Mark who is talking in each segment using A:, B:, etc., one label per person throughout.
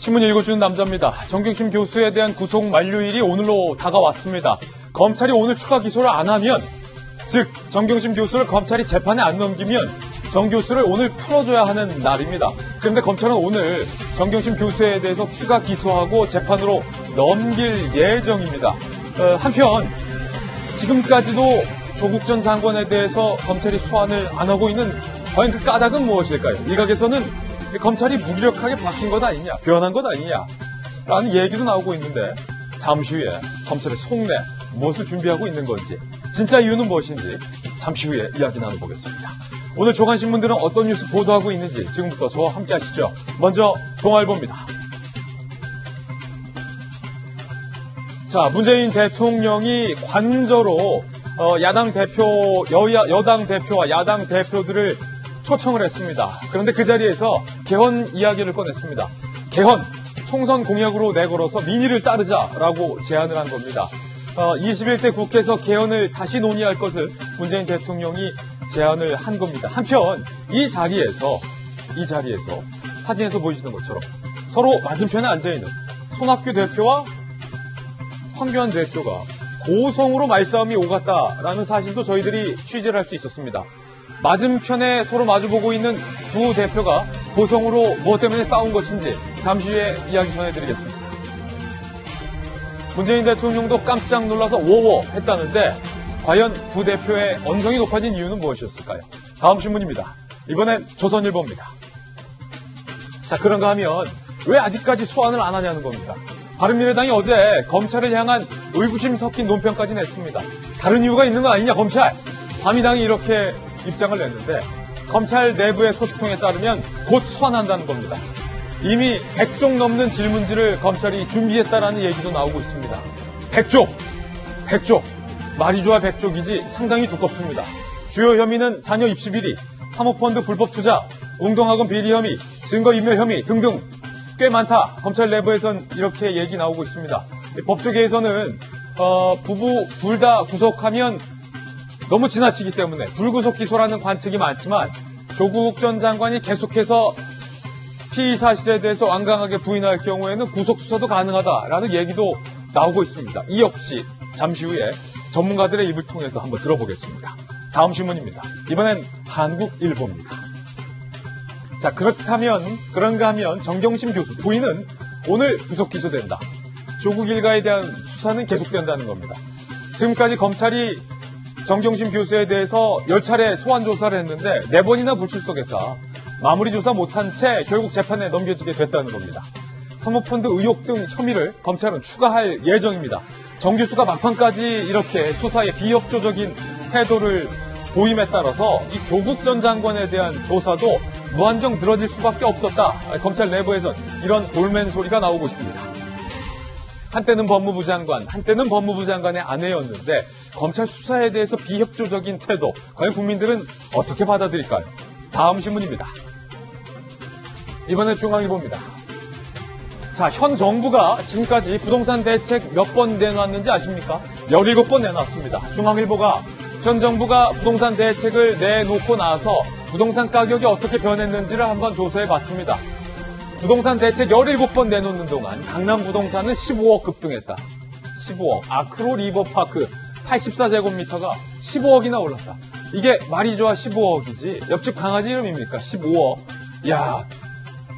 A: 신문 읽어주는 남자입니다. 정경심 교수에 대한 구속 만료일이 오늘로 다가왔습니다. 검찰이 오늘 추가 기소를 안 하면, 즉 정경심 교수를 검찰이 재판에 안 넘기면 정 교수를 오늘 풀어줘야 하는 날입니다. 그런데 검찰은 오늘 정경심 교수에 대해서 추가 기소하고 재판으로 넘길 예정입니다. 한편 지금까지도 조국 전 장관에 대해서 검찰이 소환을 안 하고 있는 과연 그 까닭은 무엇일까요? 일각에서는 검찰이 무기력하게 바뀐 것 아니냐, 변한 것 아니냐 라는 얘기도 나오고 있는데, 잠시 후에 검찰의 속내 무엇을 준비하고 있는 건지, 진짜 이유는 무엇인지 잠시 후에 이야기 나눠보겠습니다. 오늘 조간신문들은 어떤 뉴스 보도하고 있는지 지금부터 저와 함께 하시죠. 먼저 동아일보입니다. 자, 문재인 대통령이 관저로 여당 대표와 야당 대표들을 초청을 했습니다. 그런데 그 자리에서 개헌 이야기를 꺼냈습니다. 개헌, 총선 공약으로 내걸어서 민의를 따르자라고 제안을 한 겁니다. 21대 국회에서 개헌을 다시 논의할 것을 문재인 대통령이 제안을 한 겁니다. 한편 이 자리에서 사진에서 보이시는 것처럼 서로 맞은편에 앉아있는 손학규 대표와 황교안 대표가 고성으로 말싸움이 오갔다라는 사실도 저희들이 취재를 할 수 있었습니다. 맞은편에 서로 마주보고 있는 두 대표가 고성으로 무엇 때문에 싸운 것인지 잠시 후에 이야기 전해드리겠습니다. 문재인 대통령도 깜짝 놀라서 워워 했다는데 과연 두 대표의 언성이 높아진 이유는 무엇이었을까요? 다음 신문입니다. 이번엔 조선일보입니다. 자, 그런가 하면 왜 아직까지 소환을 안 하냐는 겁니다. 바른미래당이 어제 검찰을 향한 의구심 섞인 논평까지 냈습니다. 다른 이유가 있는 거 아니냐, 검찰! 바미당이 이렇게 입장을 냈는데 검찰 내부의 소식통에 따르면 곧 소환한다는 겁니다. 이미 100쪽 넘는 질문지를 검찰이 준비했다라는 얘기도 나오고 있습니다. 100쪽! 말이 좋아 100쪽이지 상당히 두껍습니다. 주요 혐의는 자녀 입시 비리, 사모펀드 불법 투자, 웅동학원 비리 혐의, 증거인멸 혐의 등등 꽤 많다. 검찰 내부에선 이렇게 얘기 나오고 있습니다. 법조계에서는 부부 둘 다 구속하면 너무 지나치기 때문에 불구속 기소라는 관측이 많지만 조국 전 장관이 계속해서 피의 사실에 대해서 완강하게 부인할 경우에는 구속 수사도 가능하다라는 얘기도 나오고 있습니다. 이 역시 잠시 후에 전문가들의 입을 통해서 한번 들어보겠습니다. 다음 신문입니다. 이번엔 한국일보입니다. 자, 그런가 하면 정경심 교수 부인은 오늘 구속 기소된다. 조국 일가에 대한 수사는 계속된다는 겁니다. 지금까지 검찰이 정경심 교수에 대해서 10차례 소환 조사를 했는데 4번이나 불출석했다. 마무리 조사 못한 채 결국 재판에 넘겨지게 됐다는 겁니다. 사모펀드 의혹 등 혐의를 검찰은 추가할 예정입니다. 정 교수가 막판까지 이렇게 수사에 비협조적인 태도를 보임에 따라서 이 조국 전 장관에 대한 조사도 무한정 늘어질 수밖에 없었다. 검찰 내부에선 이런 돌멘 소리가 나오고 있습니다. 한때는 법무부 장관, 한때는 법무부 장관의 아내였는데 검찰 수사에 대해서 비협조적인 태도, 과연 국민들은 어떻게 받아들일까요? 다음 신문입니다. 이번에 중앙일보입니다. 자, 현 정부가 지금까지 부동산 대책 몇 번 내놨는지 아십니까? 17번 내놨습니다. 중앙일보가 현 정부가 부동산 대책을 내놓고 나서 부동산 가격이 어떻게 변했는지를 한번 조사해봤습니다. 부동산 대책 17번 내놓는 동안 강남 부동산은 15억 급등했다. 15억. 아크로 리버파크 84제곱미터가 15억이나 올랐다. 이게 말이 좋아 15억이지 옆집 강아지 이름입니까? 15억. 야,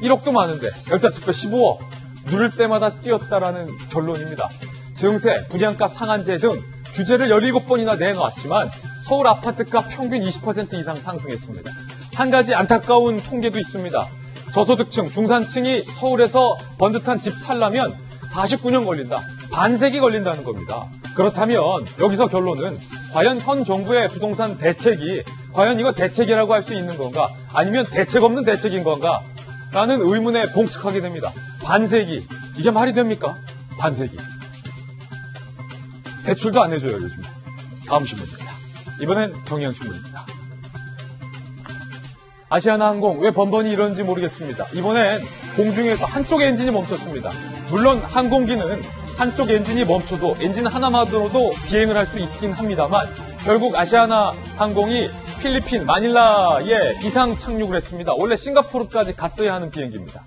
A: 1억도 많은데 15배 15억. 누를 때마다 뛰었다라는 결론입니다. 증세, 분양가 상한제 등 규제를 17번이나 내놓았지만 서울 아파트값 평균 20% 이상 상승했습니다. 한 가지 안타까운 통계도 있습니다. 저소득층, 중산층이 서울에서 번듯한 집 살려면 49년 걸린다. 반세기 걸린다는 겁니다. 그렇다면 여기서 결론은 과연 현 정부의 부동산 대책이 과연 이거 대책이라고 할 수 있는 건가? 아니면 대책 없는 대책인 건가? 라는 의문에 봉착하게 됩니다. 반세기. 이게 말이 됩니까? 반세기. 대출도 안 해줘요, 요즘. 다음 신문입니다. 이번엔 경향신문입니다. 아시아나항공 왜 번번이 이런지 모르겠습니다. 이번엔 공중에서 한쪽 엔진이 멈췄습니다. 물론 항공기는 한쪽 엔진이 멈춰도 엔진 하나만으로도 비행을 할 수 있긴 합니다만 결국 아시아나항공이 필리핀 마닐라에 비상 착륙을 했습니다. 원래 싱가포르까지 갔어야 하는 비행기입니다.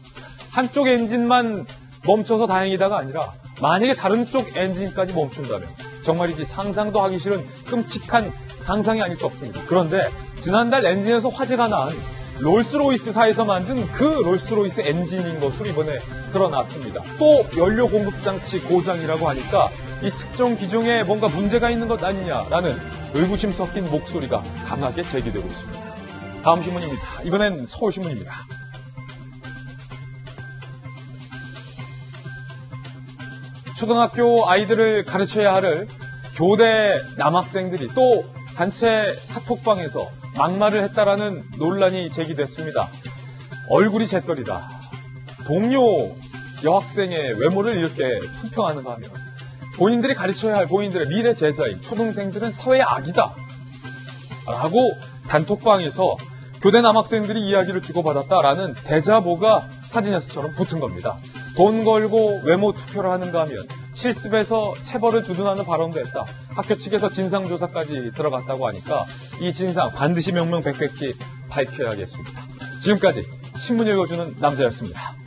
A: 한쪽 엔진만 멈춰서 다행이다가 아니라 만약에 다른 쪽 엔진까지 멈춘다면 정말이지 상상도 하기 싫은 끔찍한 상상이 아닐 수 없습니다. 그런데 지난달 엔진에서 화재가 난 롤스로이스사에서 만든 그 롤스로이스 엔진인 것으로 이번에 드러났습니다. 또 연료 공급 장치 고장이라고 하니까 이 특정 기종에 뭔가 문제가 있는 것 아니냐라는 의구심 섞인 목소리가 강하게 제기되고 있습니다. 다음 신문입니다. 이번엔 서울신문입니다. 초등학교 아이들을 가르쳐야 할 교대 남학생들이 또 단체 카톡방에서 막말을 했다라는 논란이 제기됐습니다. 얼굴이 잿더리다. 동료 여학생의 외모를 이렇게 품평하는가 하면 본인들이 가르쳐야 할 본인들의 미래 제자인 초등생들은 사회의 악이다. 라고 단톡방에서 교대 남학생들이 이야기를 주고받았다라는 대자보가 사진에서처럼 붙은 겁니다. 돈 걸고 외모 투표를 하는가 하면 실습에서 체벌을 두둔하는 발언도 했다. 학교 측에서 진상조사까지 들어갔다고 하니까 이 진상 반드시 명명백백히 밝혀야겠습니다. 지금까지 신문을 읽어주는 남자였습니다.